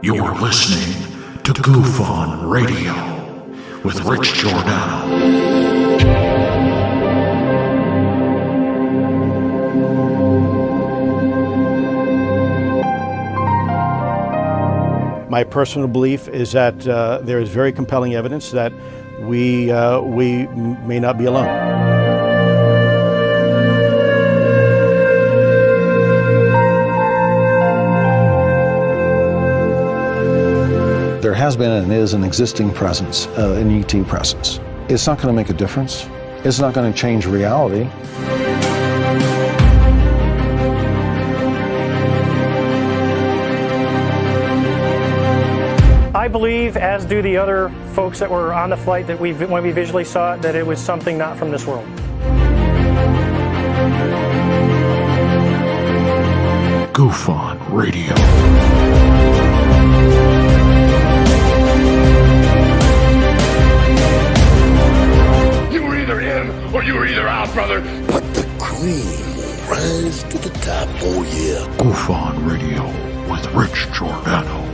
You're listening to GUFON Radio with Rich Giordano. My personal belief is that there is very compelling evidence that we may not be alone. There has been and is an existing presence, an ET presence. It's not going to make a difference. It's not going to change reality. I believe, as do the other folks that were on the flight, that when we visually saw it, that it was something not from this world. GUFON Radio. You were either in or you were either out, brother. But the cream will rise to the top, oh yeah. GUFON Radio with Rich Giordano.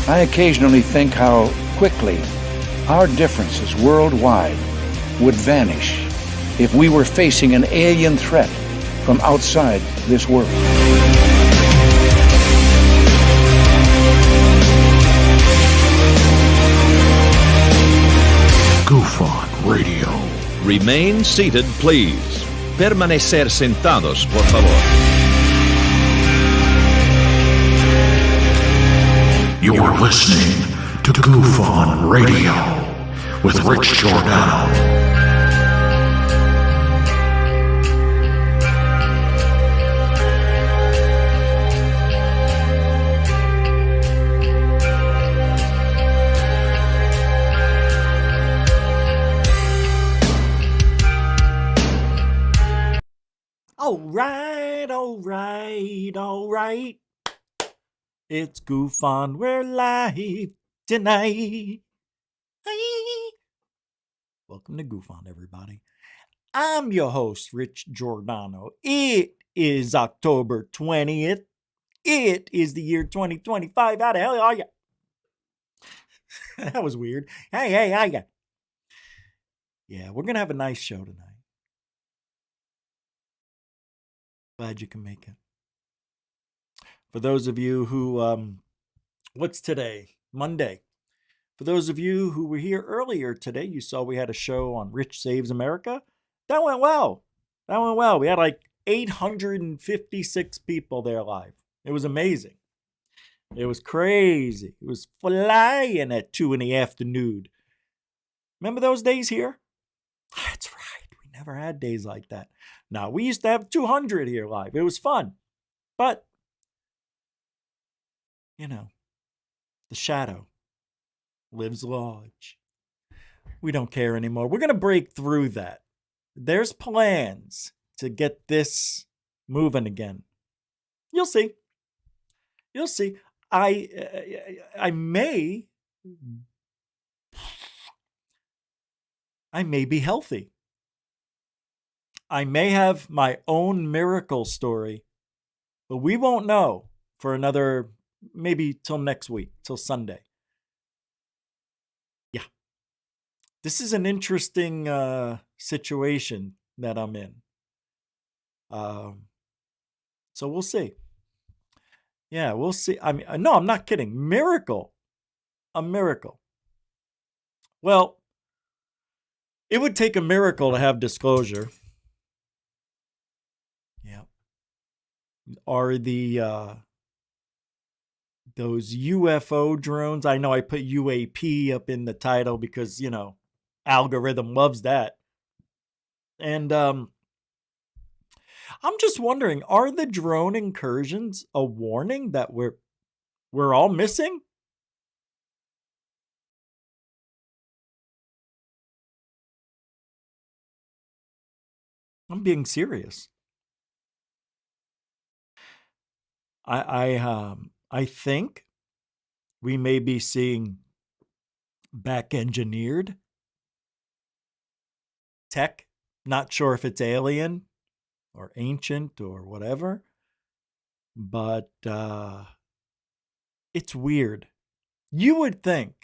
I occasionally think how quickly our differences worldwide would vanish if we were facing an alien threat from outside this world. GUFON Radio. Remain seated, please. Permanecer sentados, por favor. You're listening to GUFON Radio with Rich Giordano. All right. It's GUFON, we're live tonight. Hey. Welcome to GUFON, everybody. I'm your host, Rich Giordano. It is October 20th. It is the year 2025. How the hell are you? That was weird. Hey, how ya? Yeah, we're going to have a nice show tonight. Glad you can make it. For those of you who, what's today? Monday. For those of you who were here earlier today, you saw we had a show on Rich Saves America. That went well. We had like 856 people there live. It was amazing. It was crazy. It was flying at 2 in the afternoon. Remember those days here? That's right. We never had days like that. Now, we used to have 200 here live. It was fun. But you know, the shadow lives large. We don't care anymore. We're going to break through that. There's plans to get this moving again. You'll see. I may be healthy. I may have my own miracle story, but we won't know for another maybe till next week, till Sunday. Yeah. This is an interesting situation that I'm in. So we'll see. Yeah, we'll see. I mean, no, I'm not kidding. Miracle. A miracle. Well, it would take a miracle to have disclosure. Yeah. Are the those UFO drones. I know I put UAP up in the title because, you know, algorithm loves that. And I'm just wondering, are the drone incursions a warning that we're all missing? I'm being serious. I think we may be seeing back-engineered tech Not sure if it's alien or ancient or whatever, but it's weird. You would think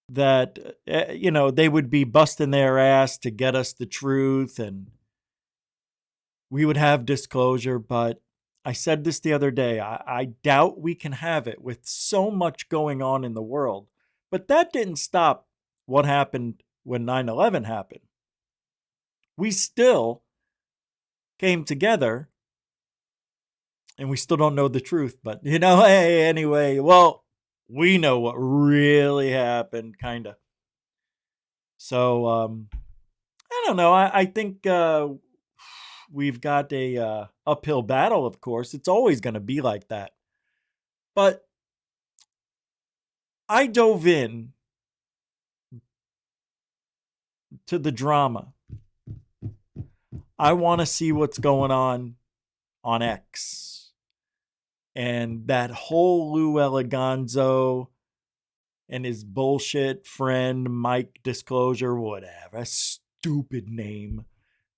that, they would be busting their ass to get us the truth and we would have disclosure. But I said this the other day, I doubt we can have it with so much going on in the world. But that didn't stop what happened when 9/11 happened. We still came together and we still don't know the truth. But, hey, anyway, well, we know what really happened, kind of. So, I don't know. I think we've got a uphill battle, of course. It's always going to be like that. But I dove in to the drama. I want to see what's going on X. And that whole Lou Eliganzo and his bullshit friend, Mike Disclosure, whatever. A stupid name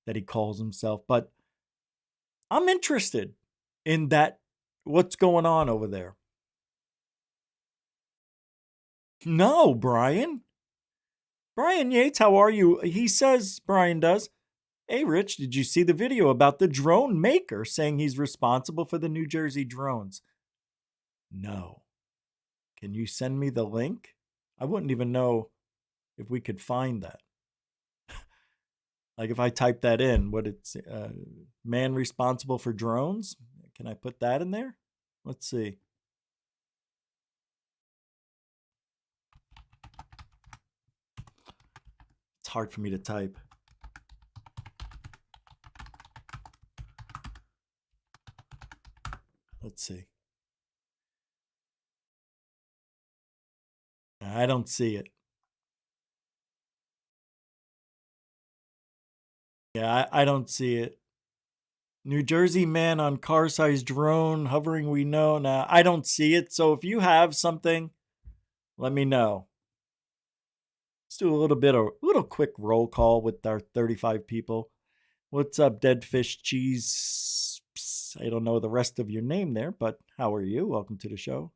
that he calls himself. But I'm interested in that, what's going on over there. No, Brian. Brian Yates, how are you? He says, Brian does, hey, Rich, did you see the video about the drone maker saying he's responsible for the New Jersey drones? No. Can you send me the link? I wouldn't even know if we could find that. Like if I type that in, what it's man responsible for drones? Can I put that in there? Let's see. It's hard for me to type. Let's see. I don't see it. Yeah, I don't see it. New Jersey man on car-sized drone hovering, we know. Now, I don't see it. So if you have something, let me know. Let's do a little quick roll call with our 35 people. What's up, Dead Fish Cheese? I don't know the rest of your name there, but how are you? Welcome to the show.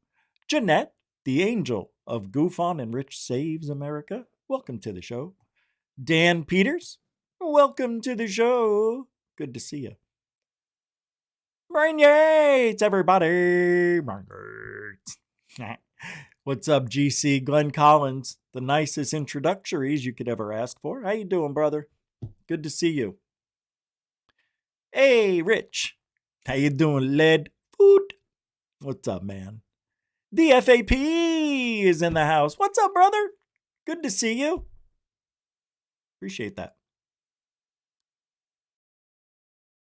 Jeanette, the angel of GUFON and Rich Saves America. Welcome to the show. Dan Peters, welcome to the show. Good to see you. Brian Yates, everybody. What's up, GC? Glenn Collins, the nicest introductories you could ever ask for. How you doing, brother? Good to see you. Hey, Rich. How you doing, Lead Food? What's up, man? The FAP is in the house. What's up, brother? Good to see you. Appreciate that.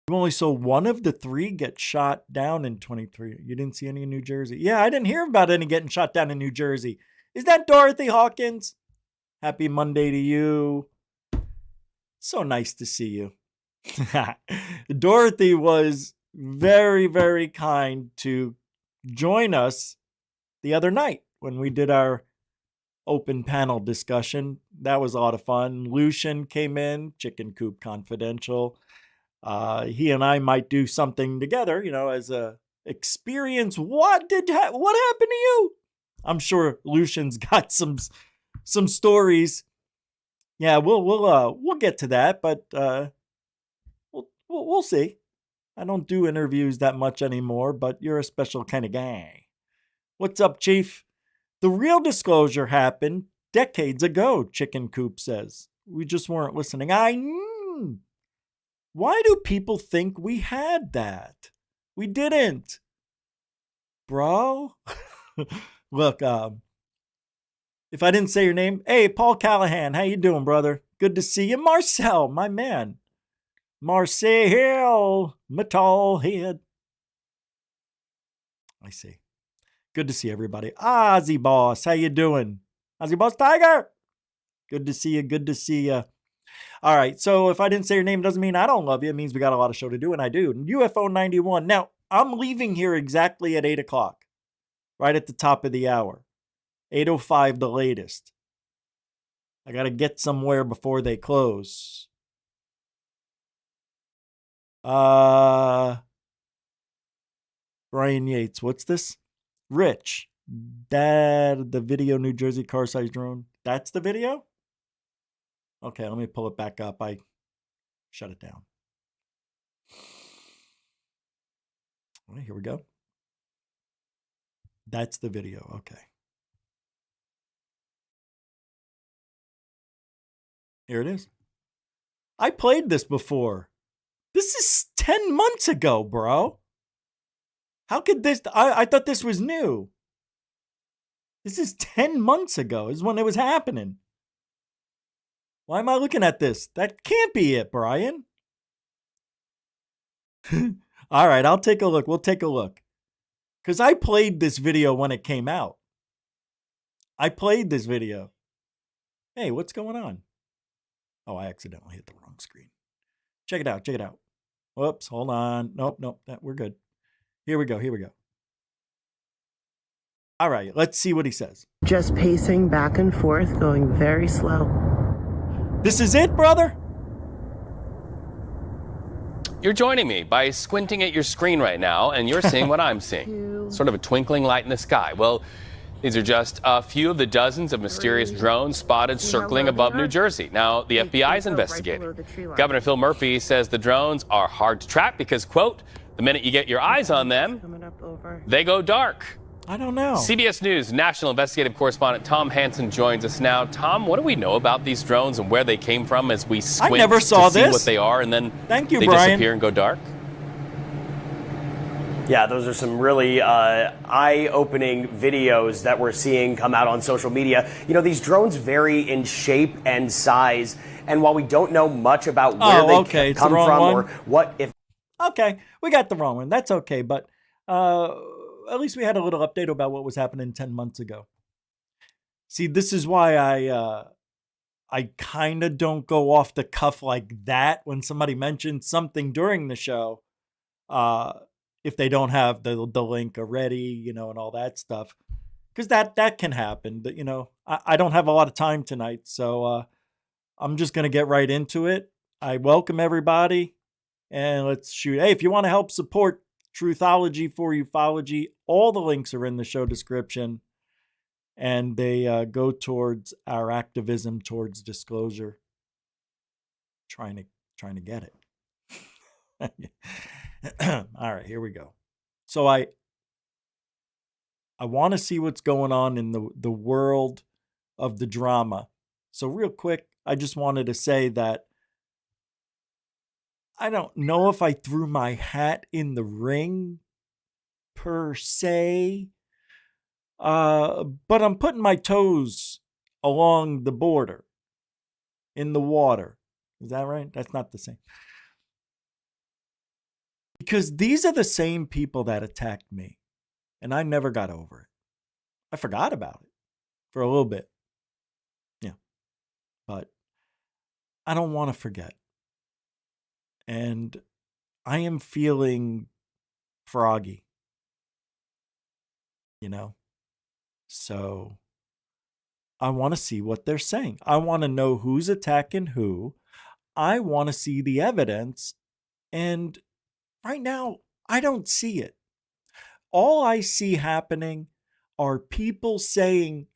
You only saw one of the three get shot down in 23. You didn't see any in New Jersey? Yeah, I didn't hear about any getting shot down in New Jersey. Is that Dorothy Hawkins? Happy Monday to you. So nice to see you. Dorothy was very, very kind to join us the other night when we did our open panel discussion. That was a lot of fun. Lucian came in, Chicken Coop Confidential. He and I might do something together, as a experience. What happened to you? I'm sure Lucian's got some stories. Yeah, we'll get to that, but we'll see. I don't do interviews that much anymore, but you're a special kind of guy. What's up, Chief? The real disclosure happened decades ago, Chicken Coop says. We just weren't listening. Why do people think we had that? We didn't. Bro. Look, if I didn't say your name, hey, Paul Callahan, how you doing, brother? Good to see you. Marcel, my man. Marcel, Metalhead. I see. Good to see everybody. Ozzy Boss, how you doing? Ozzy Boss Tiger. Good to see you. Good to see you. All right. So if I didn't say your name, doesn't mean I don't love you. It means we got a lot of show to do, and I do. UFO 91. Now, I'm leaving here exactly at 8 o'clock, right at the top of the hour. 8:05 the latest. I got to get somewhere before they close. Brian Yates, what's this? Rich, Dad, the video New Jersey car size drone. That's the video? Okay, let me pull it back up. I shut it down. All right, here we go. That's the video. Okay. Here it is. I played this before. This is 10 months ago, bro. How could this... I thought this was new. This is 10 months ago is when it was happening. Why am I looking at this? That can't be it, Brian. All right, I'll take a look. We'll take a look. Because I played this video when it came out. I played this video. Hey, what's going on? Oh, I accidentally hit the wrong screen. Check it out. Check it out. Whoops, hold on. Nope. We're good. Here we go. All right, let's see what he says. Just pacing back and forth, going very slow. This is it, brother? You're joining me by squinting at your screen right now, and you're seeing what I'm seeing. Sort of a twinkling light in the sky. Well, these are just a few of the dozens of mysterious drones spotted circling above New Jersey. Now, the FBI is investigating. Governor Phil Murphy says the drones are hard to track because, quote, the minute you get your eyes on them, they go dark. I don't know. CBS News national investigative correspondent Tom Hansen joins us now. Tom, what do we know about these drones and where they came from as we squint to see what they are and then they disappear and go dark? Yeah, those are some really eye-opening videos that we're seeing come out on social media. You know, these drones vary in shape and size, and while we don't know much about where they come from or what if... Okay, we got the wrong one. That's okay, but at least we had a little update about what was happening 10 months ago. See, this is why I kind of don't go off the cuff like that when somebody mentions something during the show. If they don't have the link already, you know, and all that stuff. Because that can happen. But, you know, I don't have a lot of time tonight, so I'm just going to get right into it. I welcome everybody, and let's shoot. Hey, if you want to help support Truthology for Ufology, all the links are in the show description, and they go towards our activism towards disclosure. Trying to get it. All right, here we go. So I want to see what's going on in the world of the drama. So real quick, I just wanted to say that I don't know if I threw my hat in the ring per se, but I'm putting my toes along the border in the water. Is that right? That's not the same. Because these are the same people that attacked me, and I never got over it. I forgot about it for a little bit. Yeah. But I don't want to forget. And I am feeling froggy. You know? So I want to see what they're saying. I want to know who's attacking who. I want to see the evidence. And right now, I don't see it. All I see happening are people saying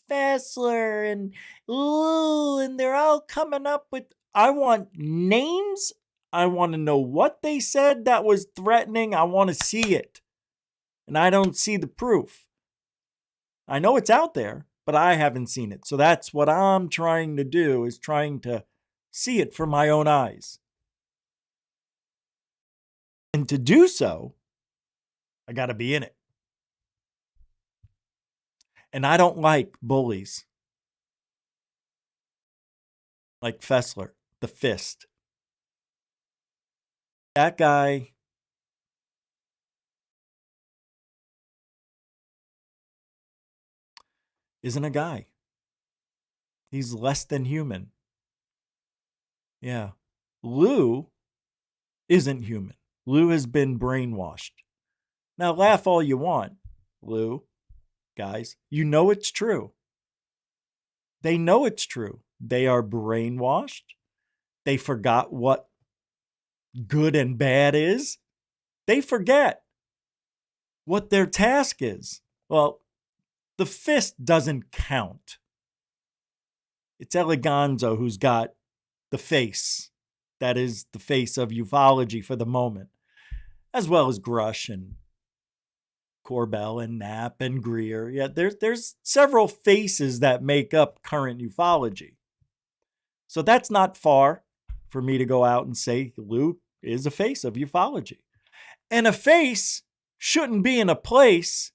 Fessler and ooh, and they're all coming up with, I want names. I want to know what they said that was threatening. I want to see it. And I don't see the proof. I know it's out there, but I haven't seen it. So that's what I'm trying to do, is trying to see it from my own eyes. And to do so, I got to be in it. And I don't like bullies. Like Fessler, the fist. That guy isn't a guy. He's less than human. Yeah. Lou isn't human. Lou has been brainwashed. Now laugh all you want, Lou, guys. You know it's true. They know it's true. they are brainwashed. They forgot what good and bad is. They forget what their task is. Well, the fist doesn't count. It's Eleganzo who's got the face. That is the face of ufology for the moment, as well as Grush and Corbell and Knapp and Greer. Yeah, there's several faces that make up current ufology. So that's not far for me to go out and say Lou is a face of ufology. And a face shouldn't be in a place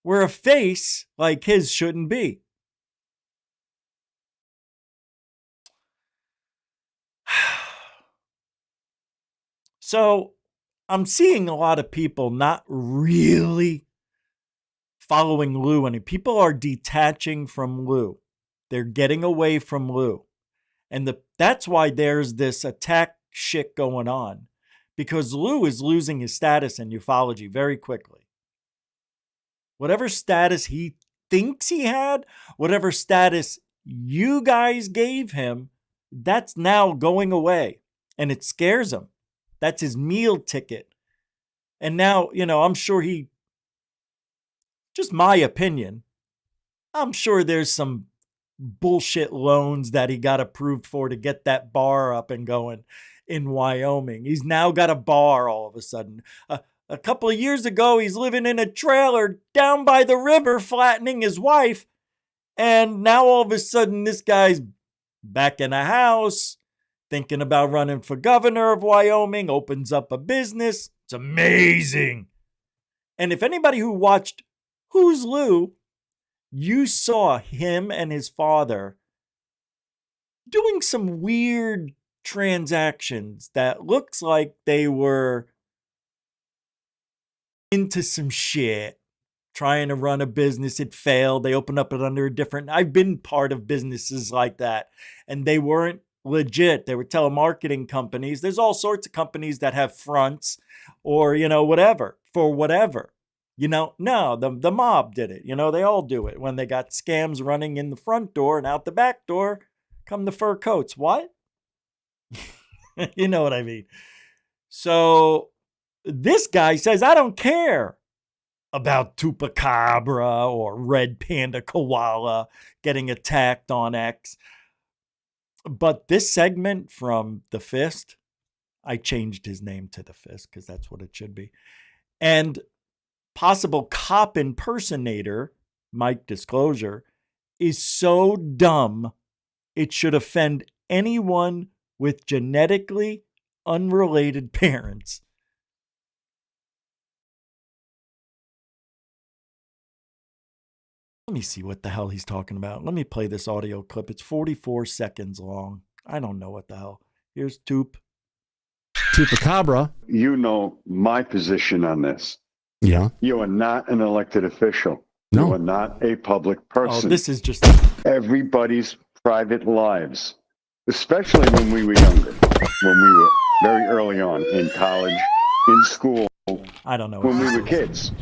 where a face like his shouldn't be. So I'm seeing a lot of people not really following Lou, and people are detaching from Lou. They're getting away from Lou. And that's why there's this attack shit going on, because Lou is losing his status in ufology very quickly. Whatever status he thinks he had, whatever status you guys gave him, that's now going away. And it scares him. That's his meal ticket. And now, I'm sure just my opinion, I'm sure there's some bullshit loans that he got approved for to get that bar up and going in Wyoming. He's now got a bar all of a sudden. A couple of years ago, he's living in a trailer down by the river, flattening his wife. And now all of a sudden, this guy's back in a house, thinking about running for governor of Wyoming, opens up a business. It's amazing. And if anybody who watched Who's Lou, you saw him and his father doing some weird transactions that looks like they were into some shit, trying to run a business. It failed. They opened up it under a different. I've been part of businesses like that, and they weren't legit. They were telemarketing companies. There's all sorts of companies that have fronts or, whatever, for whatever. No, the mob did it. They all do it when they got scams running in the front door, and out the back door come the fur coats. What? You know what I mean? So this guy says, I don't care about Chupacabra or Red Panda Koala getting attacked on X. But this segment from The Fist, I changed his name to The Fist because that's what it should be. And possible cop impersonator, Mike Disclosure, is so dumb it should offend anyone with genetically unrelated parents. Let me see what the hell he's talking about. Let me play this audio clip. It's 44 seconds long. I don't know what the hell. Here's Chupacabra. You know my position on this. Yeah. You are not an elected official. No. You are not a public person. Oh, this is just everybody's private lives, especially when we were younger, when we were very early on in college, in school. I don't know. When we were kids.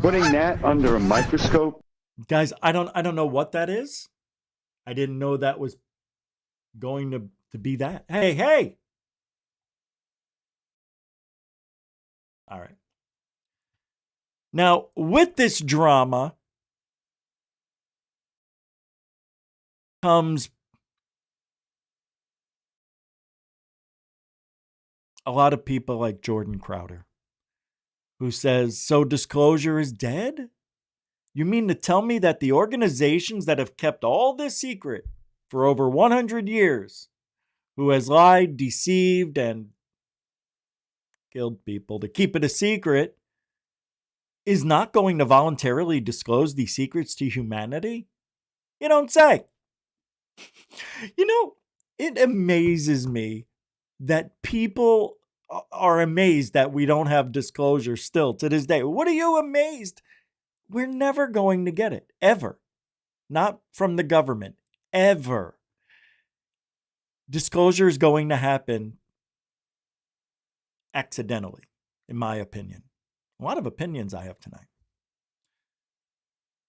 Putting that under a microscope. Guys, I don't know what that is. I didn't know that was going to be that. Hey. All right. Now, with this drama comes a lot of people like Jordan Crowder, who says, so disclosure is dead? You mean to tell me that the organizations that have kept all this secret for over 100 years, who has lied, deceived, and killed people to keep it a secret, is not going to voluntarily disclose these secrets to humanity? You don't say. It amazes me that people are amazed that we don't have disclosure still to this day. What are you amazed? We're never going to get it, ever. Not from the government, ever. Disclosure is going to happen accidentally, in my opinion. A lot of opinions I have tonight.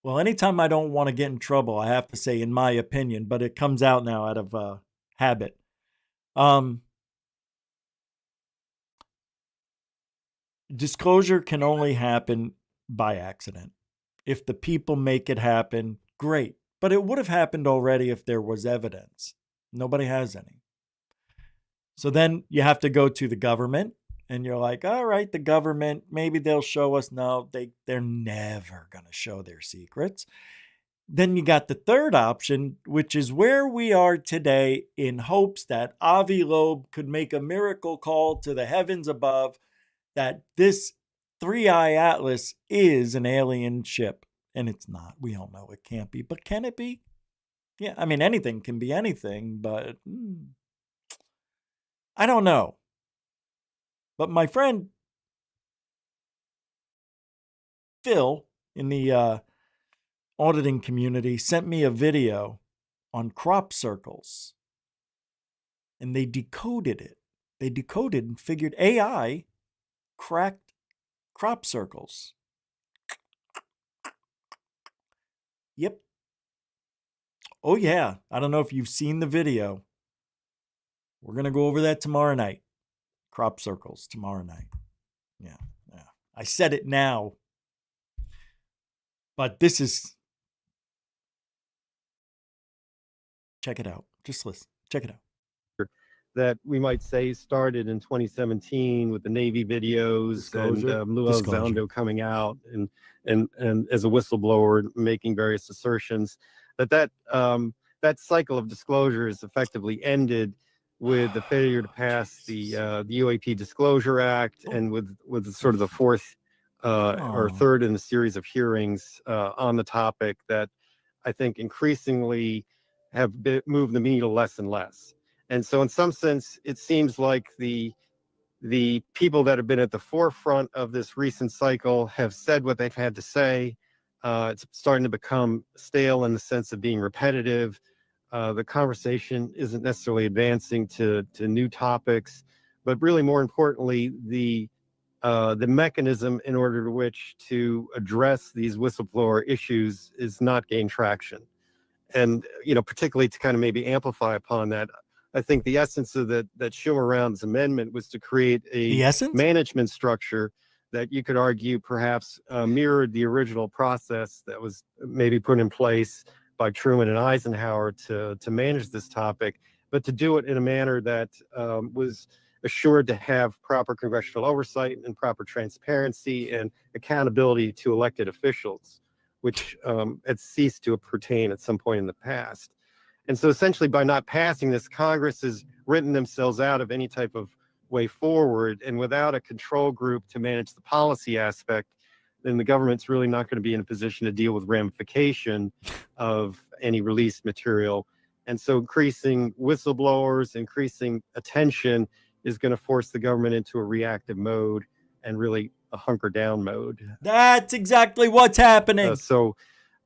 Well, anytime I don't want to get in trouble, I have to say, in my opinion, but it comes out now out of habit. Disclosure can only happen by accident. If the people make it happen, great. But it would have happened already if there was evidence. Nobody has any. So then you have to go to the government, and you're like, all right, the government, maybe they'll show us. No, they're never going to show their secrets. Then you got the third option, which is where we are today, in hopes that Avi Loeb could make a miracle call to the heavens above that this 3-Eye Atlas is an alien ship. And it's not. We all know it can't be. But can it be? Yeah, I mean, anything can be anything, but I don't know. But my friend Phil in the auditing community sent me a video on crop circles. And they decoded it. They decoded and figured AI cracked crop circles. Yep. Oh, yeah. I don't know if you've seen the video. We're going to go over that tomorrow night. Crop circles tomorrow night. Yeah. I said it now. But this is... Check it out. Just listen. Check it out. That we might say started in 2017 with the Navy videos and Lou Elizondo coming out and as a whistleblower making various assertions that cycle of disclosures effectively ended with the failure to pass the UAP Disclosure Act and with sort of the fourth or third in a series of hearings on the topic that I think increasingly have moved the needle less and less. And so in some sense, it seems like the people that have been at the forefront of this recent cycle have said what they've had to say. It's starting to become stale in the sense of being repetitive. The conversation isn't necessarily advancing to new topics, but really more importantly, the mechanism in order to which to address these whistleblower issues is not gaining traction. And, particularly to kind of maybe amplify upon that, I think the essence of that Schumer-Rounds amendment was to create a management structure that you could argue perhaps mirrored the original process that was maybe put in place by Truman and Eisenhower to manage this topic, but to do it in a manner that was assured to have proper congressional oversight and proper transparency and accountability to elected officials, which had ceased to pertain at some point in the past. And so essentially by not passing this, Congress has written themselves out of any type of way forward, and without a control group to manage the policy aspect, then the government's really not going to be in a position to deal with ramification of any released material. And so increasing whistleblowers, increasing attention is going to force the government into a reactive mode and really a hunker down mode. That's exactly what's happening. So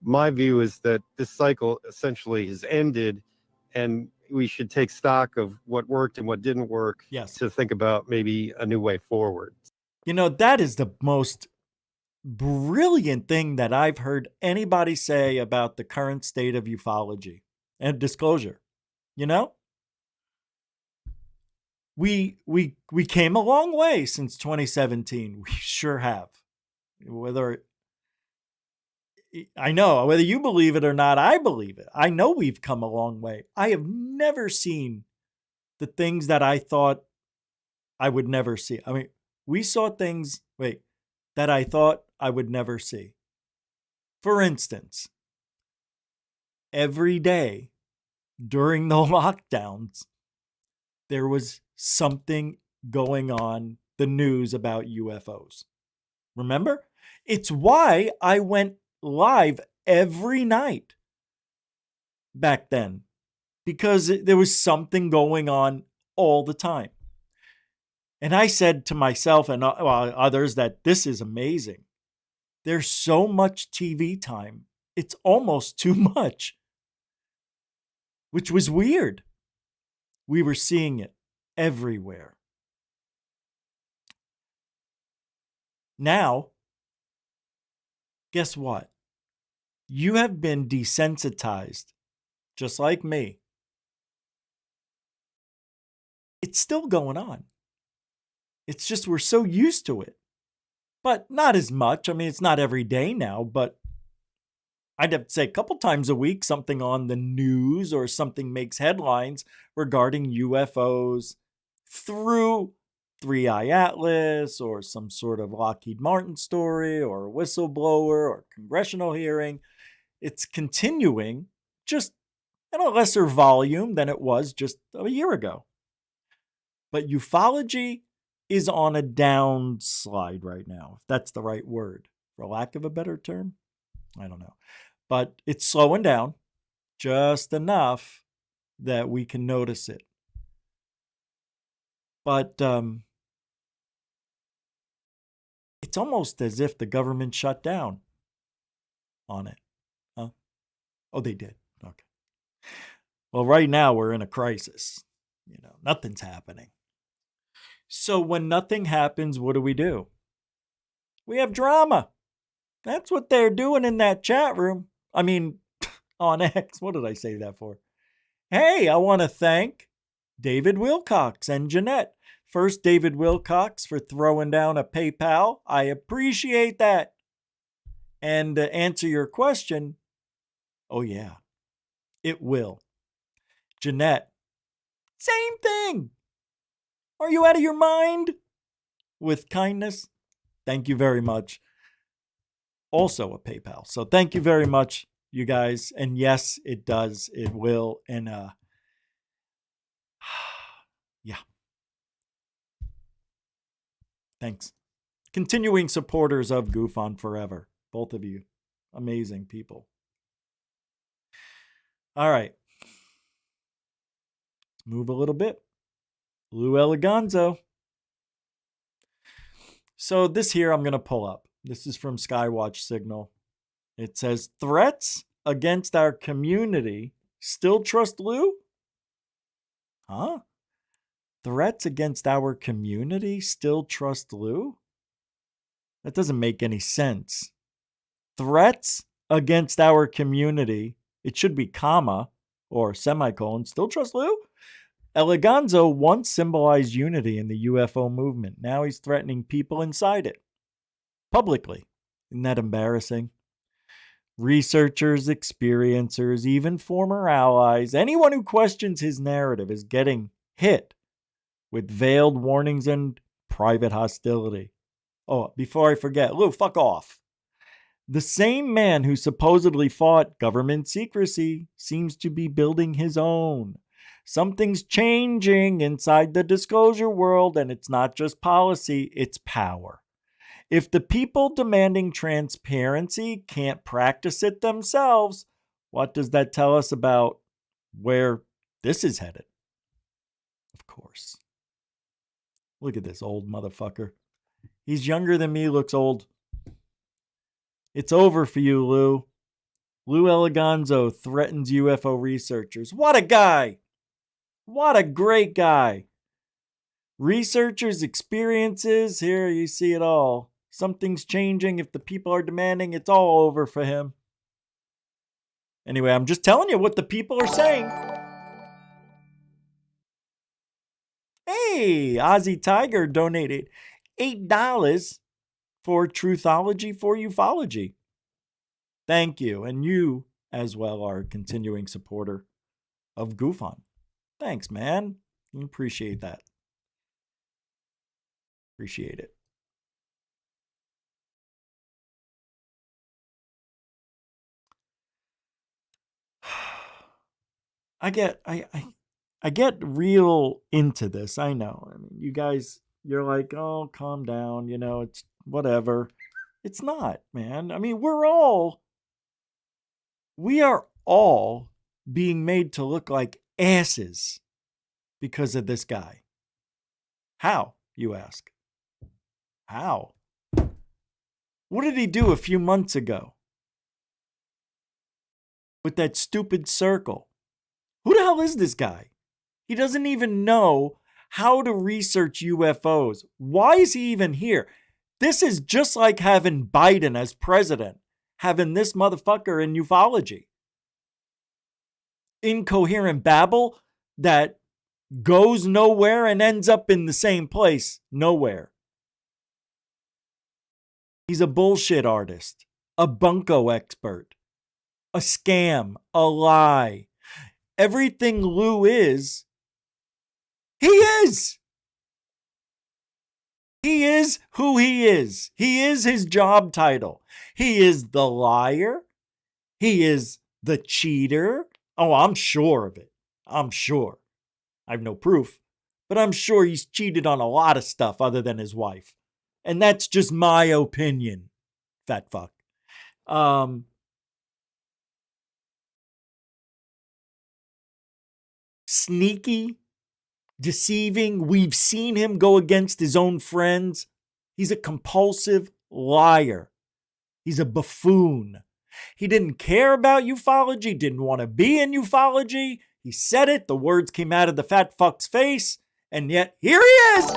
my view is that this cycle essentially has ended, and we should take stock of what worked and what didn't work to think about maybe a new way forward. That is the most brilliant thing that I've heard anybody say about the current state of ufology and disclosure. We came a long way since 2017. We sure have. Whether you believe it or not, I believe it. I know we've come a long way. I have never seen the things that I thought I would never see. I mean, we saw things, that I thought I would never see. For instance, every day during the lockdowns, there was something going on the news about UFOs. Remember? It's why I went live every night back then, because there was something going on all the time. And I said to myself and others that this is amazing. There's so much TV time. It's almost too much, which was weird. We were seeing it everywhere. Now, guess what? you have been desensitized, just like me. It's still going on. It's just we're so used to it. But not as much. I mean, it's not every day now, but I'd have to say a couple times a week, something on the news or something makes headlines regarding UFOs through 3i Atlas or some sort of Lockheed Martin story or a whistleblower or congressional hearing. It's continuing just at a lesser volume than it was just a year ago. But ufology is on a downslide right now, if that's the right word, for lack of a better term. I don't know. But it's slowing down just enough that we can notice it. But it's almost as if the government shut down on it. Huh? Oh, they did. Okay. Well, right now we're in a crisis. Nothing's happening. So when nothing happens, what do? We have drama. That's what they're doing in that chat room. I mean, on X. What did I say that for? Hey, I want to thank David Wilcox and Jeanette. First, David Wilcox for throwing down a PayPal. I appreciate that. And to answer your question, oh yeah, it will. Jeanette, same thing. Are you out of your mind? With kindness, thank you very much. Also a PayPal. So thank you very much, you guys. And yes, it does. It will. And yeah. Thanks. Continuing supporters of GUFON forever. Both of you. Amazing people. All right. Let's move a little bit. Lou Eleganzo. So this here I'm going to pull up. This is from Skywatch Signal. It says, threats against our community. Still trust Lou? Huh? Threats against our community? Still trust Lou? That doesn't make any sense. Threats against our community. It should be comma or semicolon. Still trust Lou? Eleganzo once symbolized unity in the UFO movement. Now he's threatening people inside it. Publicly. Isn't that embarrassing? Researchers, experiencers, even former allies, anyone who questions his narrative is getting hit with veiled warnings and private hostility. Oh, before I forget, Lou, fuck off. The same man who supposedly fought government secrecy seems to be building his own. Something's changing inside the disclosure world, and it's not just policy, it's power. If the people demanding transparency can't practice it themselves, what does that tell us about where this is headed? Of course. Look at this old motherfucker. He's younger than me, looks old. It's over for you, Lou. Lou Eleganzo threatens UFO researchers. What a guy! What a great guy. Researchers' experiences, here you see it all. Something's changing. If the people are demanding, it's all over for him. Anyway, I'm just telling you what the people are saying. Hey, Ozzy Tiger donated $8 for Truthology for Ufology. Thank you. And you, as well, are a continuing supporter of GUFON. Thanks, man. Appreciate that. Appreciate it. I get real into this. I know. I mean, you guys, you're like, oh, calm down. It's whatever. It's not, man. I mean, we are all being made to look like asses because of this guy. How, you ask? How? What did he do a few months ago with that stupid circle? Who the hell is this guy? He doesn't even know how to research UFOs. Why is he even here? This is just like having Biden as president. having this motherfucker in ufology. Incoherent babble that goes nowhere and ends up in the same place, nowhere. He's a bullshit artist, a bunko expert, a scam, a lie. Everything Lou is, he is. He is who he is. He is his job title. He is the liar. He is the cheater. Oh, I'm sure of it. I'm sure. I have no proof, but I'm sure he's cheated on a lot of stuff other than his wife. And that's just my opinion, fat fuck. Sneaky, deceiving. We've seen him go against his own friends. He's a compulsive liar. He's a buffoon. He didn't care about ufology, didn't want to be in ufology. He said it, the words came out of the fat fuck's face, and yet here he is!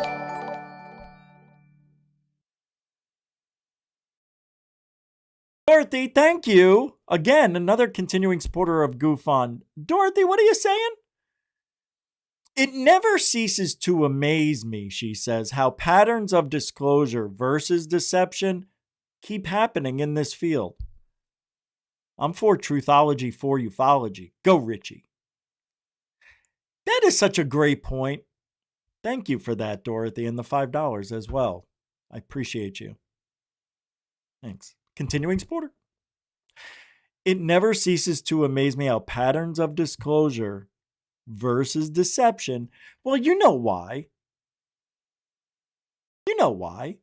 Dorothy, thank you. Again, another continuing supporter of GUFON. Dorothy, what are you saying? It never ceases to amaze me, she says, how patterns of disclosure versus deception keep happening in this field. I'm for truthology, for ufology. Go, Richie. That is such a great point. Thank you for that, Dorothy, and the $5 as well. I appreciate you. Thanks. Continuing supporter. It never ceases to amaze me how patterns of disclosure versus deception. Well, you know why. You know why.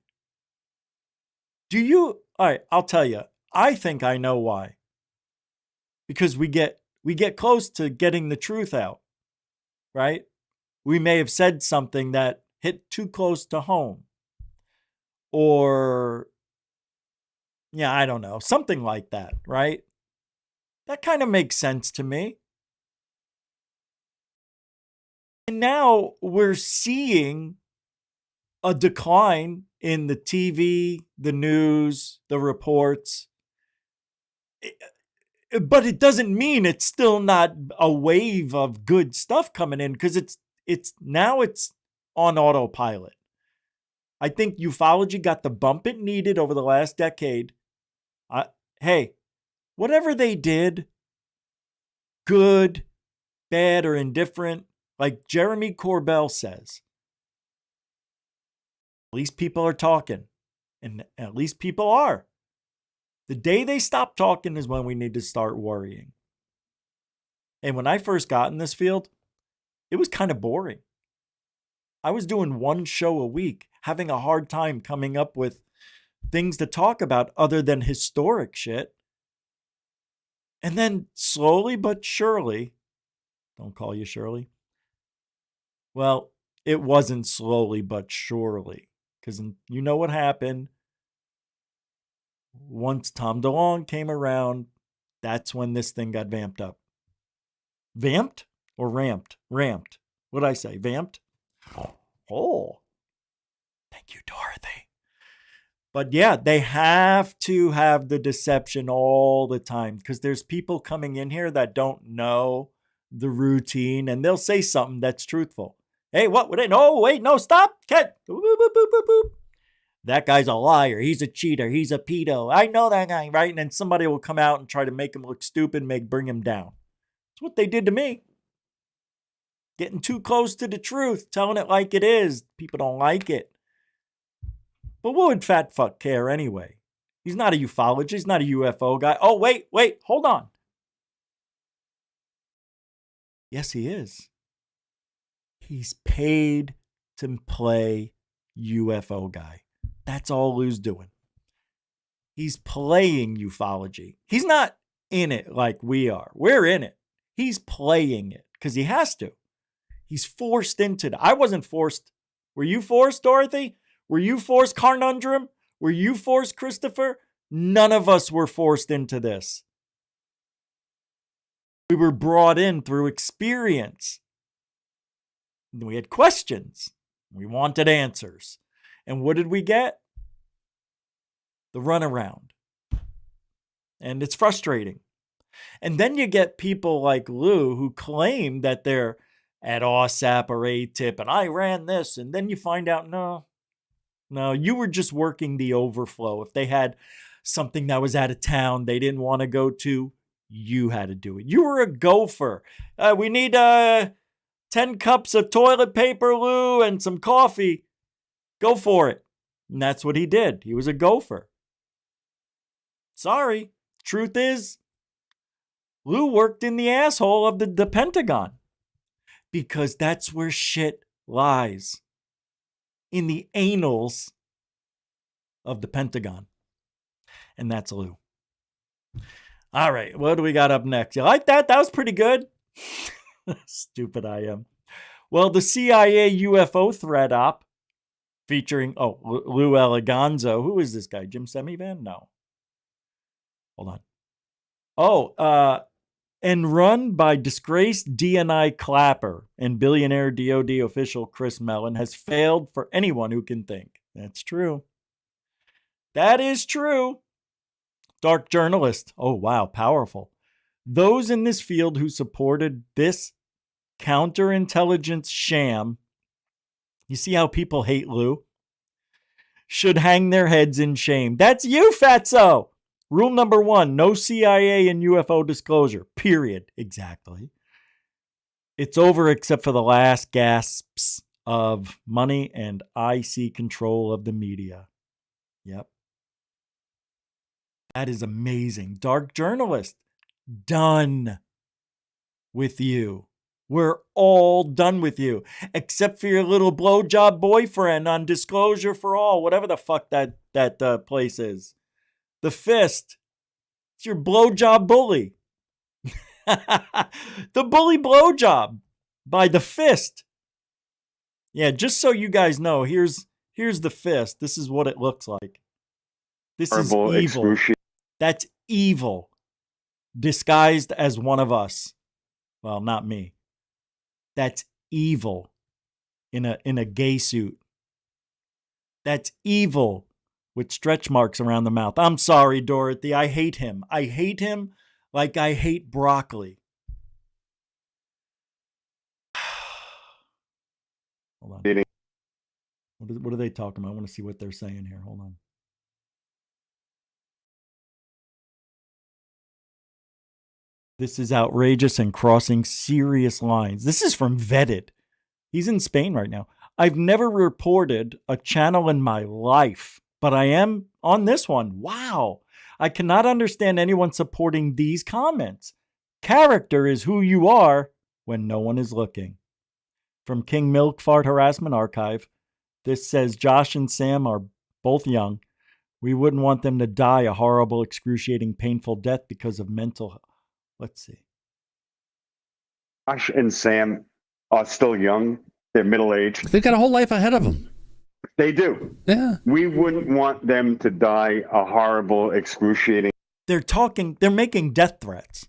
Do you? All right, I'll tell you. I think I know why. Because we get close to getting the truth out, right? We may have said something that hit too close to home. Or, yeah, I don't know. Something like that, right? That kind of makes sense to me. And now we're seeing a decline in the TV, the news, the reports. But it doesn't mean it's still not a wave of good stuff coming in, because it's on autopilot. I think ufology got the bump it needed over the last decade. Hey, whatever they did, good, bad, or indifferent, like Jeremy Corbell says, at least people are talking. And at least people are. The day they stop talking is when we need to start worrying. And when I first got in this field, it was kind of boring. I was doing one show a week, having a hard time coming up with things to talk about other than historic shit. And then slowly but surely, don't call you Shirley. Well, it wasn't slowly but surely, because you know what happened. Once Tom DeLonge came around, that's when this thing got vamped up. Vamped or ramped? Ramped. What'd I say? Vamped? Oh. Thank you, Dorothy. But yeah, they have to have the deception all the time, because there's people coming in here that don't know the routine, and they'll say something that's truthful. Hey, what would it? No, wait, no, stop. Cat. Boop, boop, boop, boop, boop. That guy's a liar. He's a cheater. He's a pedo. I know that guy, right? And then somebody will come out and try to make him look stupid, bring him down. That's what they did to me. Getting too close to the truth, telling it like it is. People don't like it. But what would fat fuck care anyway? He's not a ufologist. He's not a UFO guy. Oh, wait, hold on. Yes, he is. He's paid to play UFO guy. That's all Lou's doing. He's playing ufology. He's not in it like we are. We're in it. He's playing it because he has to. He's forced into it. I wasn't forced. Were you forced, Dorothy? Were you forced, Carnundrum? Were you forced, Christopher? None of us were forced into this. We were brought in through experience. We had questions. We wanted answers. And what did we get? The runaround. And it's frustrating. And then you get people like Lou who claim that they're at OSAP or ATIP and I ran this. And then you find out, no, you were just working the overflow. If they had something that was out of town they didn't want to go to, you had to do it. You were a gopher. We need 10 cups of toilet paper, Lou, and some coffee. Go for it. And that's what he did. He was a gopher. Sorry. Truth is, Lou worked in the asshole of the Pentagon. Because that's where shit lies. In the annals of the Pentagon. And that's Lou. All right, what do we got up next? You like that? That was pretty good. Stupid I am. Well, the CIA UFO threat op featuring, Lou Eleganzo. Who is this guy? Jim Semivan? No. Hold on. And run by disgraced DNI clapper and billionaire DOD official Chris Mellon has failed for anyone who can think. That's true. That is true. Dark journalist. Oh, wow. Powerful. Those in this field who supported this counterintelligence sham, you see how people hate Lou? Should hang their heads in shame. That's you, fatso. Rule number 1, no CIA and UFO disclosure, period. Exactly. It's over except for the last gasps of money and IC control of the media. Yep. That is amazing. Dark journalist, done with you. We're all done with you, except for your little blowjob boyfriend on Disclosure for All, whatever the fuck that place is. The Fist. It's your blowjob bully. The bully blowjob by The Fist. Yeah, just so you guys know, here's The Fist. This is what it looks like. This is evil. That's evil. Disguised as one of us. Well, not me. That's evil in a gay suit. That's evil with stretch marks around the mouth. I'm sorry, Dorothy. I hate him. I hate him like I hate broccoli. Hold on. What are they talking about? I want to see what they're saying here. Hold on. This is outrageous and crossing serious lines. This is from Vetted. He's in Spain right now. I've never reported a channel in my life, but I am on this one. Wow. I cannot understand anyone supporting these comments. Character is who you are when no one is looking. From King Milk Fart Harassment Archive, this says Josh and Sam are both young. We wouldn't want them to die a horrible, excruciating, painful death because of mental health. Let's see. Josh and Sam are still young. They're middle-aged. They've got a whole life ahead of them. They do. Yeah. We wouldn't want them to die a horrible, excruciating. They're making death threats.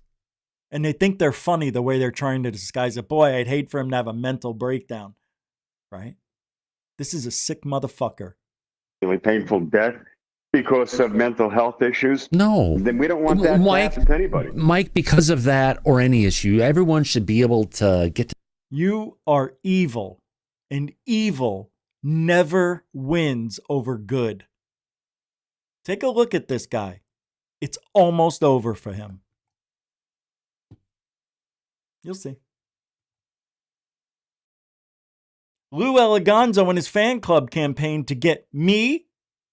And they think they're funny the way they're trying to disguise it. Boy, I'd hate for him to have a mental breakdown. Right? This is a sick motherfucker. Really painful death because of mental health issues. No. Then we don't want that to happen to anybody. Mike, because of that or any issue, everyone should be able to get to. You are evil. And evil never wins over good. Take a look at this guy. It's almost over for him. You'll see. Lou Eleganzo and his fan club campaign to get me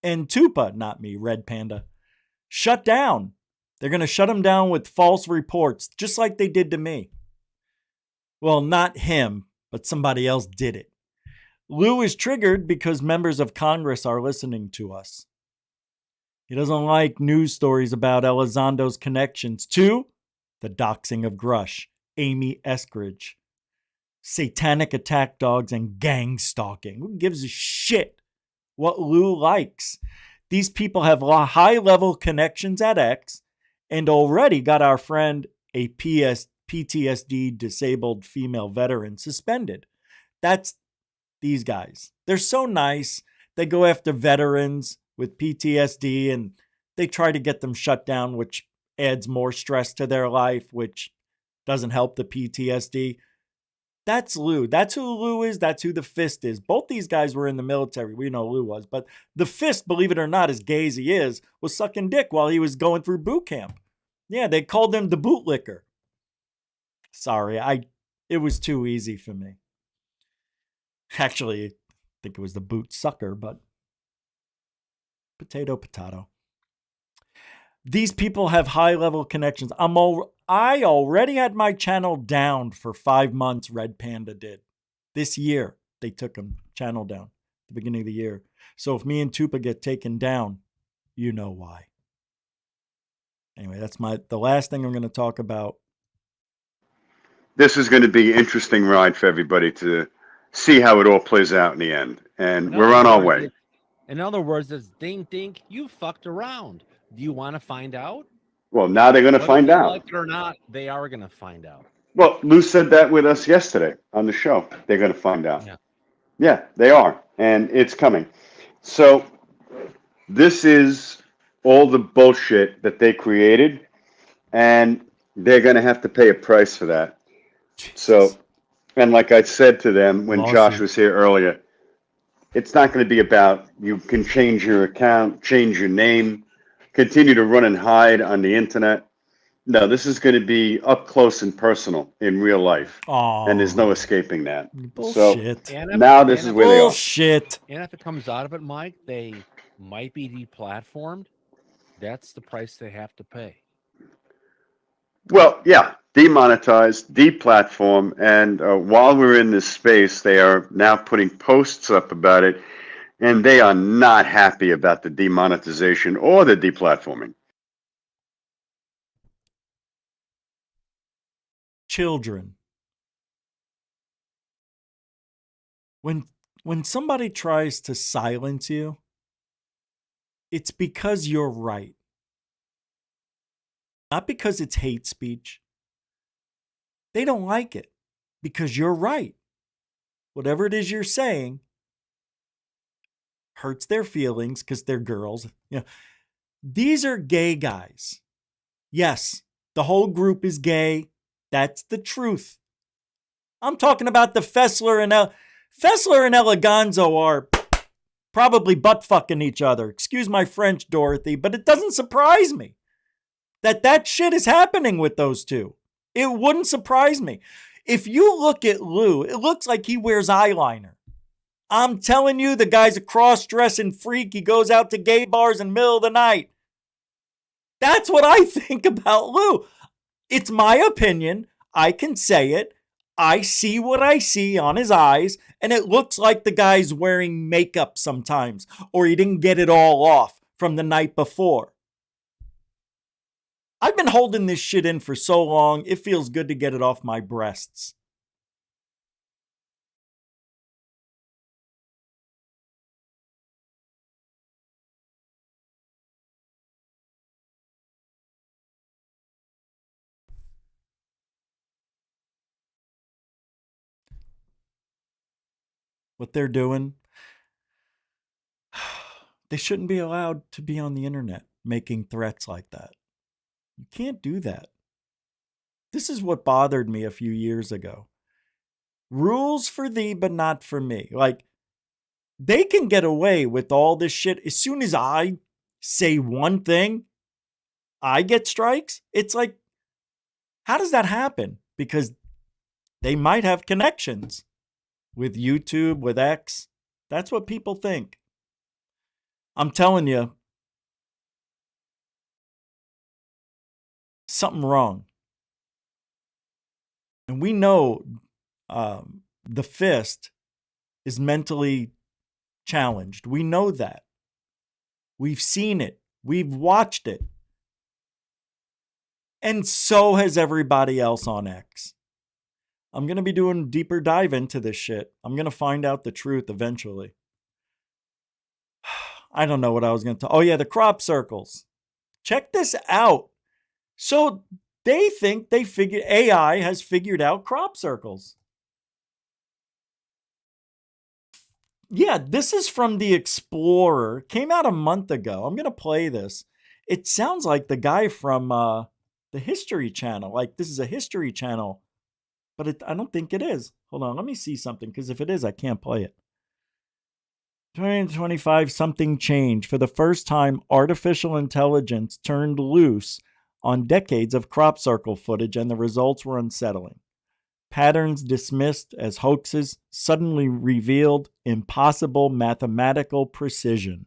and Tupa, not me, Red Panda, shut down. They're going to shut him down with false reports, just like they did to me. Well, not him, but somebody else did it. Lou is triggered because members of Congress are listening to us. He doesn't like news stories about Elizondo's connections to the doxing of Grush, Amy Eskridge, satanic attack dogs, and gang stalking. Who gives a shit what Lou likes? These people have high-level connections at X and already got our friend, a PTSD disabled female veteran, suspended. That's these guys. They're so nice. They go after veterans with PTSD and they try to get them shut down, which adds more stress to their life, which doesn't help the PTSD. That's Lou. That's who Lou is. That's who the Fist is. Both these guys were in the military. We know Lou was. But the Fist, believe it or not, as gay as he is, was sucking dick while he was going through boot camp. Yeah, they called him the bootlicker. Sorry, it was too easy for me. Actually, I think it was the boot sucker, but potato, potato. These people have high-level connections. I already had my channel down for 5 months, Red Panda did. This year, they took him channel down at the beginning of the year. So if me and Tupa get taken down, you know why. Anyway, that's the last thing I'm going to talk about. This is going to be an interesting ride for everybody to see how it all plays out in the end. And we're on our way. In other words, it's ding, ding, you fucked around. Do you want to find out? Well, now they're going to find out. Like it or not, they are going to find out. Well, Lou said that with us yesterday on the show. They're going to find out. Yeah, they are. And it's coming. So this is all the bullshit that they created. And they're going to have to pay a price for that. So, and like I said to them when Josh was here earlier, it's not going to be about you can change your account, change your name, continue to run and hide on the internet. No, this is going to be up close and personal in real life. And there's no escaping that. Bullshit. So now this is where they are. Bullshit. And if it comes out of it, Mike, they might be deplatformed. That's the price they have to pay. Well, yeah, demonetized, deplatform, and while we're in this space, they are now putting posts up about it, and they are not happy about the demonetization or the deplatforming. Children. When somebody tries to silence you, it's because you're right. Not because it's hate speech. They don't like it because you're right. Whatever it is you're saying hurts their feelings because they're girls. These are gay guys. Yes, the whole group is gay. That's the truth. I'm talking about the Fessler and Eleganzo are probably butt fucking each other. Excuse my French, Dorothy, but it doesn't surprise me that shit is happening with those two. It wouldn't surprise me. If you look at Lou, it looks like he wears eyeliner. I'm telling you, the guy's a cross-dressing freak. He goes out to gay bars in the middle of the night. That's what I think about Lou. It's my opinion. I can say it. I see what I see on his eyes, and it looks like the guy's wearing makeup sometimes, or he didn't get it all off from the night before. I've been holding this shit in for so long, it feels good to get it off my breasts. What they're doing, they shouldn't be allowed to be on the internet making threats like that. You can't do that. This is what bothered me a few years ago. Rules for thee, but not for me. Like, they can get away with all this shit. As soon as I say one thing, I get strikes. It's like, how does that happen? Because they might have connections with YouTube, with X. That's what people think. I'm telling you, something wrong. And we know the Fist is mentally challenged. We know that. We've seen it. We've watched it. And so has everybody else on X. I'm going to be doing a deeper dive into this shit. I'm going to find out the truth eventually. I don't know what I was going to talk. Oh yeah, the crop circles. Check this out. So they think AI has figured out crop circles. Yeah, this is from the Explorer. Came out a month ago. I'm going to play this. It sounds like the guy from the History Channel. Like this is a History Channel, but I don't think it is. Hold on, let me see something, because if it is, I can't play it. 2025, something changed. For the first time, artificial intelligence turned loose on decades of crop circle footage, and the results were unsettling. Patterns dismissed as hoaxes suddenly revealed impossible mathematical precision.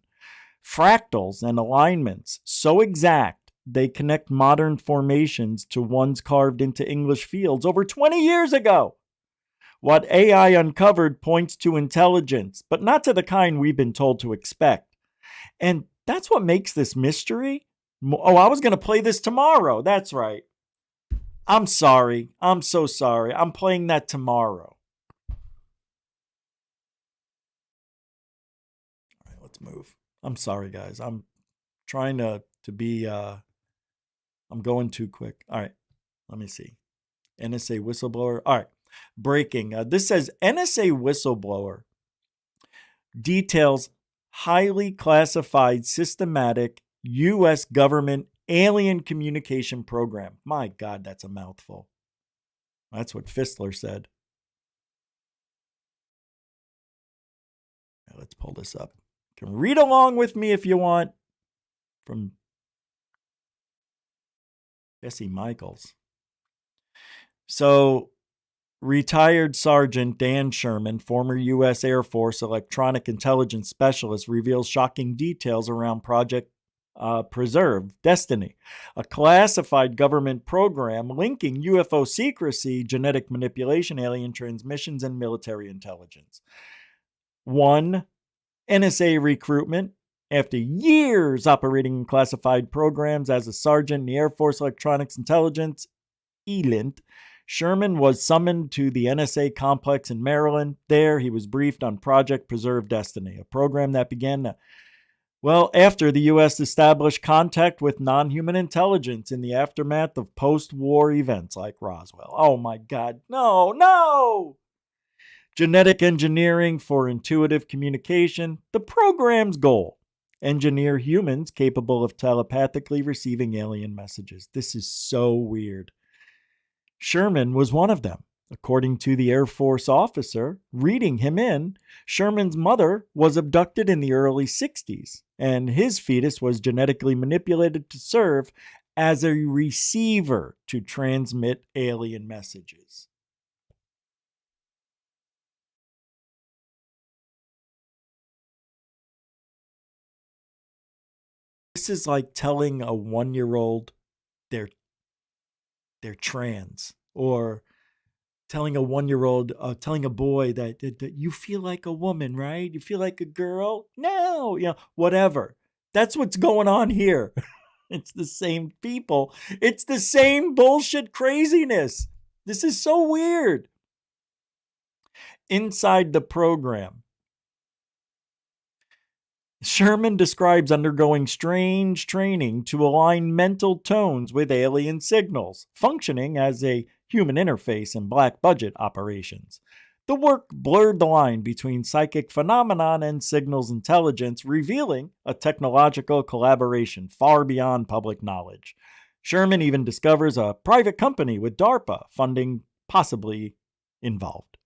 Fractals and alignments so exact they connect modern formations to ones carved into English fields over 20 years ago. What AI uncovered points to intelligence, but not to the kind we've been told to expect. And that's what makes this mystery. Oh, I was going to play this tomorrow. That's right. I'm sorry. I'm so sorry. I'm playing that tomorrow. All right, let's move. I'm sorry, guys. I'm trying to be, I'm going too quick. All right, let me see. NSA whistleblower. All right, breaking. This says NSA whistleblower details highly classified systematic U.S. government alien communication program. My God, that's a mouthful. That's what Fistler said. Now, let's pull this up. You can read along with me if you want. From Jesse Michaels. So, retired Sergeant Dan Sherman, former U.S. Air Force electronic intelligence specialist, reveals shocking details around Project Preserve Destiny, a classified government program linking UFO secrecy, genetic manipulation, alien transmissions, and military intelligence. 1. NSA recruitment. After years operating in classified programs as a sergeant in the Air Force Electronics Intelligence, ELINT, Sherman was summoned to the NSA complex in Maryland. There, he was briefed on Project Preserve Destiny, a program that began after the U.S. established contact with non-human intelligence in the aftermath of post-war events like Roswell. Oh my God, no! Genetic engineering for intuitive communication, the program's goal. Engineer humans capable of telepathically receiving alien messages. This is so weird. Sherman was one of them. According to the Air Force officer reading him in, Sherman's mother was abducted in the early 60s, and his fetus was genetically manipulated to serve as a receiver to transmit alien messages. This is like telling a 1-year-old they're trans, or telling a 1-year-old, telling a boy that you feel like a woman, right? You feel like a girl? No, whatever. That's what's going on here. It's the same people. It's the same bullshit craziness. This is so weird. Inside the program, Sherman describes undergoing strange training to align mental tones with alien signals, functioning as a human interface in black budget operations. The work blurred the line between psychic phenomenon and signals intelligence, revealing a technological collaboration far beyond public knowledge. Sherman even discovers a private company with DARPA funding possibly involved.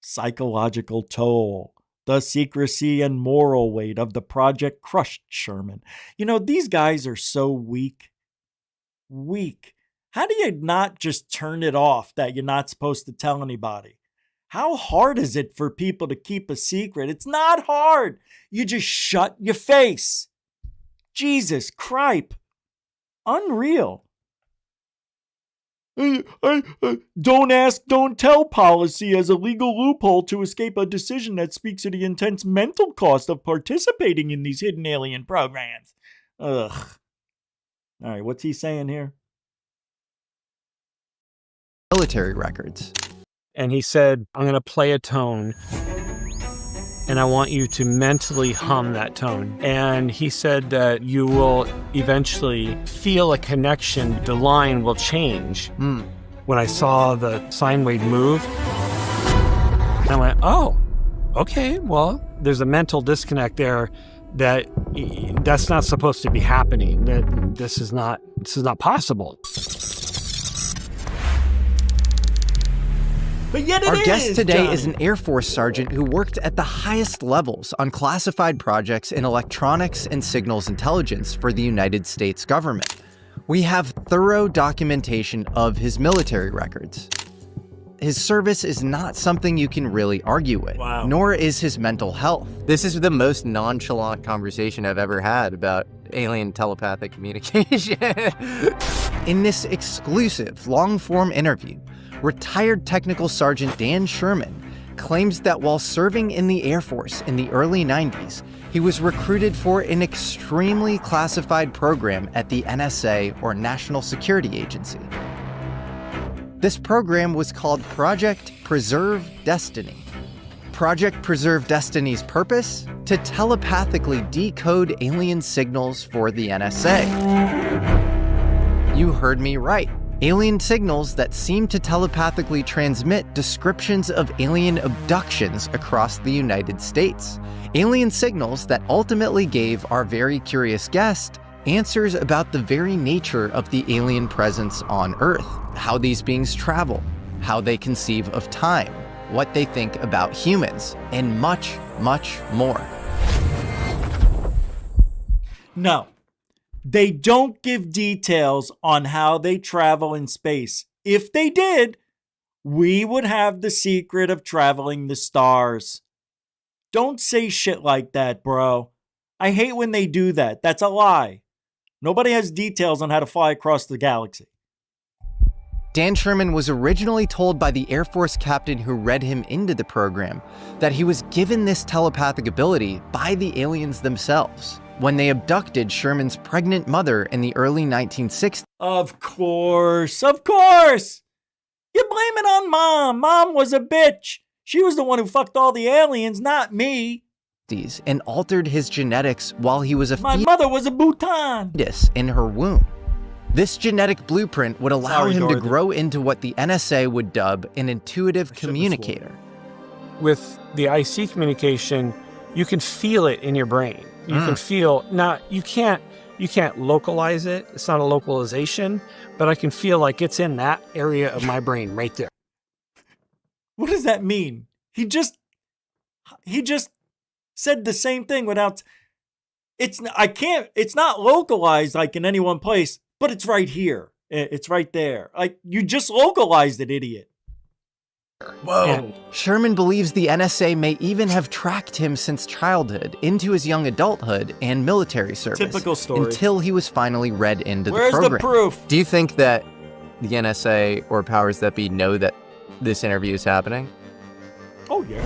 Psychological toll. The secrecy and moral weight of the project crushed Sherman. These guys are so weak. How do you not just turn it off that you're not supposed to tell anybody? How hard is it for people to keep a secret? It's not hard. You just shut your face. Jesus Christ. Unreal. Don't ask, don't tell policy as a legal loophole to escape a decision that speaks of the intense mental cost of participating in these hidden alien programs. Ugh. All right, what's he saying here? Military records. And he said, I'm going to play a tone, and I want you to mentally hum that tone. And he said that you will eventually feel a connection. The line will change. When I saw the sine wave move, I went, oh, okay, well, there's a mental disconnect there that that's not supposed to be happening. That this is not possible. But yet Our guest today Johnny. is an Air Force sergeant who worked at the highest levels on classified projects in electronics and signals intelligence for the United States government. We have thorough documentation of his military records. His service is not something you can really argue with, nor is his mental health. This is the most nonchalant conversation I've ever had about alien telepathic communication. In this exclusive long-form interview, retired Technical Sergeant Dan Sherman claims that while serving in the Air Force in the early 90s, he was recruited for an extremely classified program at the NSA, or National Security Agency. This program was called Project Preserve Destiny. Project Preserve Destiny's purpose? To telepathically decode alien signals for the NSA. You heard me right. Alien signals that seem to telepathically transmit descriptions of alien abductions across the United States. Alien signals that ultimately gave our very curious guest answers about the very nature of the alien presence on Earth, how these beings travel, how they conceive of time, what they think about humans, and much, much more. No, they don't give details on how they travel in space. If they did, we would have the secret of traveling the stars. Don't say shit like that, bro. I hate when they do that. That's a lie. Nobody has details on how to fly across the galaxy. Dan Sherman was originally told by the Air Force captain who read him into the program that he was given this telepathic ability by the aliens themselves when they abducted Sherman's pregnant mother in the early 1960s. Of course, of course. You blame it on Mom. Mom was a bitch. She was the one who fucked all the aliens, not me. And altered his genetics while he was My mother was a Bhutan. fetus in her womb. This genetic blueprint would allow him to Dorothy. grow into what the NSA would dub an intuitive communicator. With the IC communication, you can feel it in your brain. You can feel you can't localize it. It's not a localization, but I can feel like it's in that area of my brain right there. What does that mean? He just said the same thing without it's not localized like in any one place, but it's right here. It's right there. Like you just localized it, idiot. Whoa. Sherman believes the NSA may even have tracked him since childhood into his young adulthood and military service. Typical story. Until he was finally read into Where's the program. the proof? Do you think that the NSA or powers that be know that this interview is happening? Oh yeah.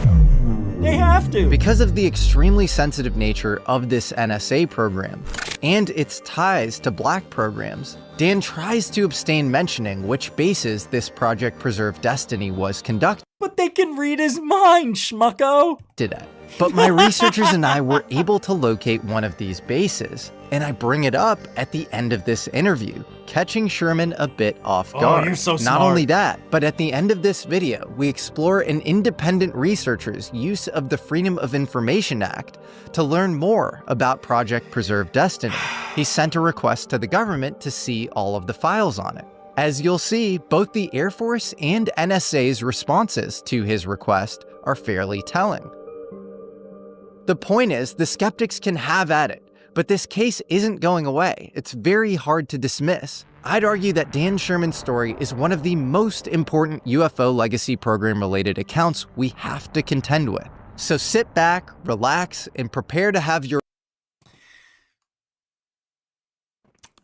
They have to. Because of the extremely sensitive nature of this NSA program and its ties to black programs, Dan tries to abstain mentioning which bases this Project Preserve Destiny was conducted But they can read his mind, schmucko. at. But my researchers and I were able to locate one of these bases, and I bring it up at the end of this interview, catching Sherman a bit off guard. you're so Not smart. only that, but at the end of this video, we explore an independent researcher's use of the Freedom of Information Act to learn more about Project Preserve Destiny. He sent a request to the government to see all of the files on it. As you'll see, both the Air Force and NSA's responses to his request are fairly telling. The point is, the skeptics can have at it, but this case isn't going away. It's very hard to dismiss. I'd argue that Dan Sherman's story is one of the most important UFO legacy program-related accounts we have to contend with. So sit back, relax, and prepare to have your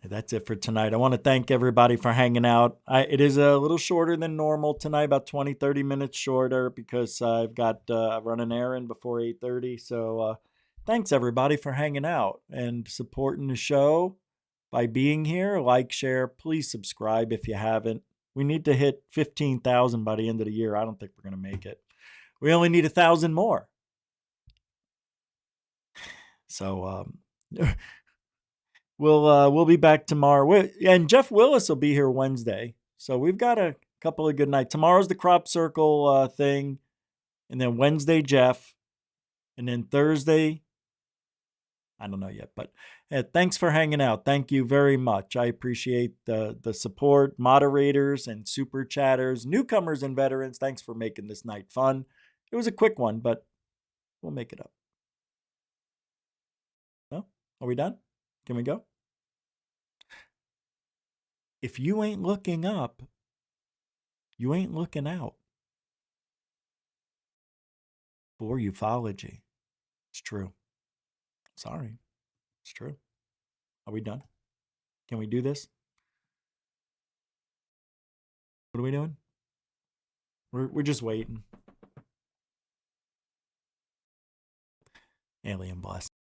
That's it for tonight. I want to thank everybody for hanging out. It is a little shorter than normal tonight, about 20, 30 minutes shorter because I've got I run an errand before 8:30. So thanks everybody for hanging out and supporting the show by being here. Like, share, please subscribe if you haven't. We need to hit 15,000 by the end of the year. I don't think we're going to make it. We only need 1,000 more. So we'll be back tomorrow. And Jeff Willis will be here Wednesday. So we've got a couple of good nights. Tomorrow's the crop circle thing. And then Wednesday, Jeff. And then Thursday, I don't know yet, but thanks for hanging out. Thank you very much. I appreciate the support, moderators and super chatters, newcomers and veterans. Thanks for making this night fun. It was a quick one, but we'll make it up. No? Are we done? Can we go? If you ain't looking up, you ain't looking out. For ufology. It's true. Sorry. It's true. Are we done? Can we do this? What are we doing? We're just waiting. Alien blast.